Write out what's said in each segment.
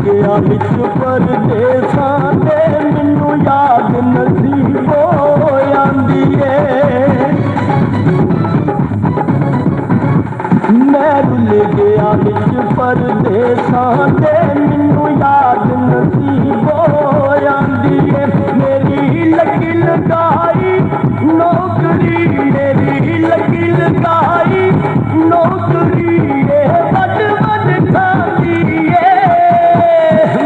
गया विच परदेसां दे मैनू याद नसीबो आंदी है। मैं रुल गया विच परदेसां दे मैनू याद नसीबो आंदी है। मेरी लगी लगाई नौकरी, मेरी लगी लगाई नौकरी बद बद खाती है।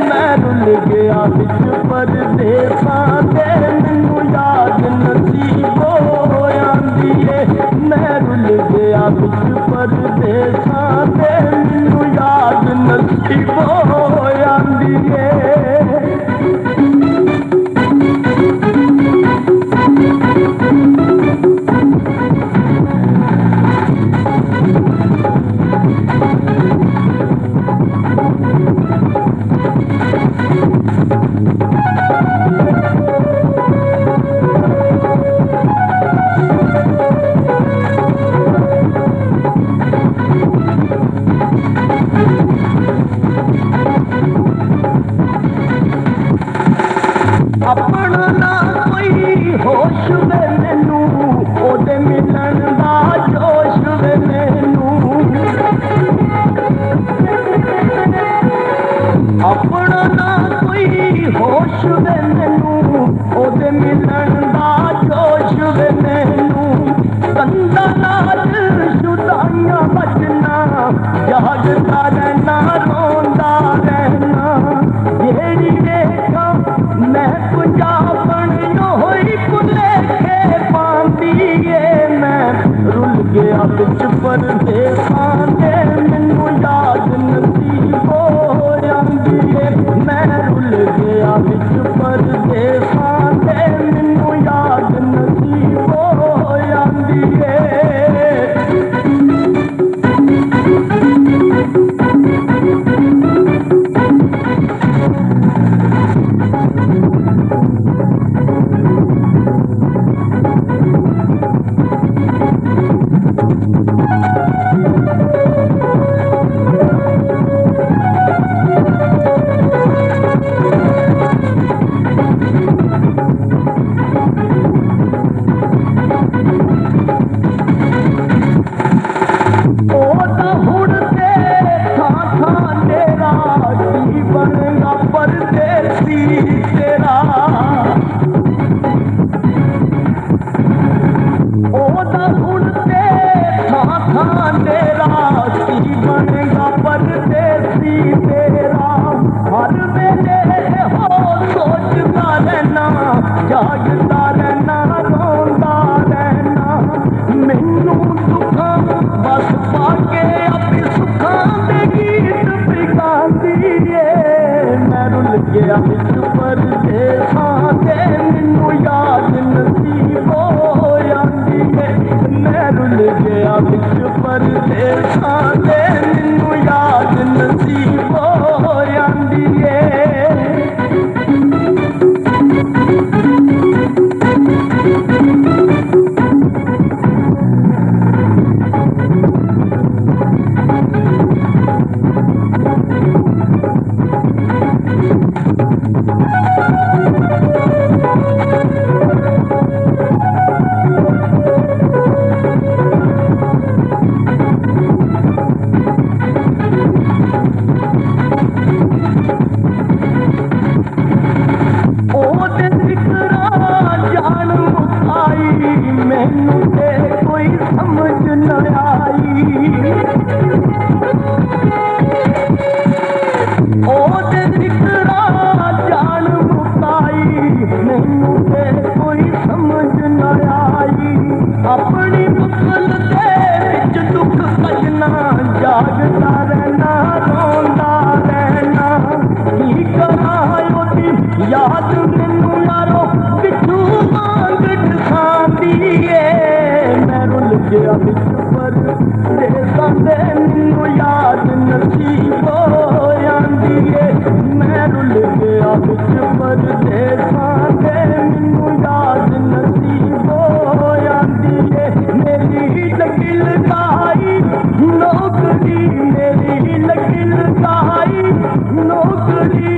मैं रुल गया विच परदेसां दे मैनू याद नसीबो आंदी है। मैं रुल गया विच परदेसां दे मैनू याद नसीबो आंदी है। अपना ना कोई होश वे मैनू ओदे मिलन दा जोश वे मैनू। अपना ना कोई होश वे मैनू ओदे मिलन दा जोश वे मैनू। कंधा नाल जुदाइयां बचना जागदा रहना रोंदा रहना। जेड़ी रेखा मैं पंजाबन होई भुलेखे पांदी है। मैं रुल गया विच परदेसां दे मैनू याद नसीबो आंदी है। मैं रुल गया विच परदेसां दे मैनू याद नसीबो आंदी है। जागदा रहना रोंदा रहना। मैनू दुखां बस पाके अपने सुखां दे गीत पिगांदी है। मैं रुल गया विच परदेसां दे मैनू याद नसीबो आंदी है। मैं रुल गया विच परदेसां दे मैनू याद नसीबो आंदी है। मैनू ते कोई समझ न आई ओदे जिकरा जान याद मैनू यारो पिछू मांग दिखांदी है मैं रुल गया बिच पर देसां दे मैनू याद नसीब हो जांदी है मैं रुल गया बिच पर देसां दे मैनू याद नसीब हो जांदी है मेरी लगी लगाई नौकरी मेरी लगी लगाई नौकरी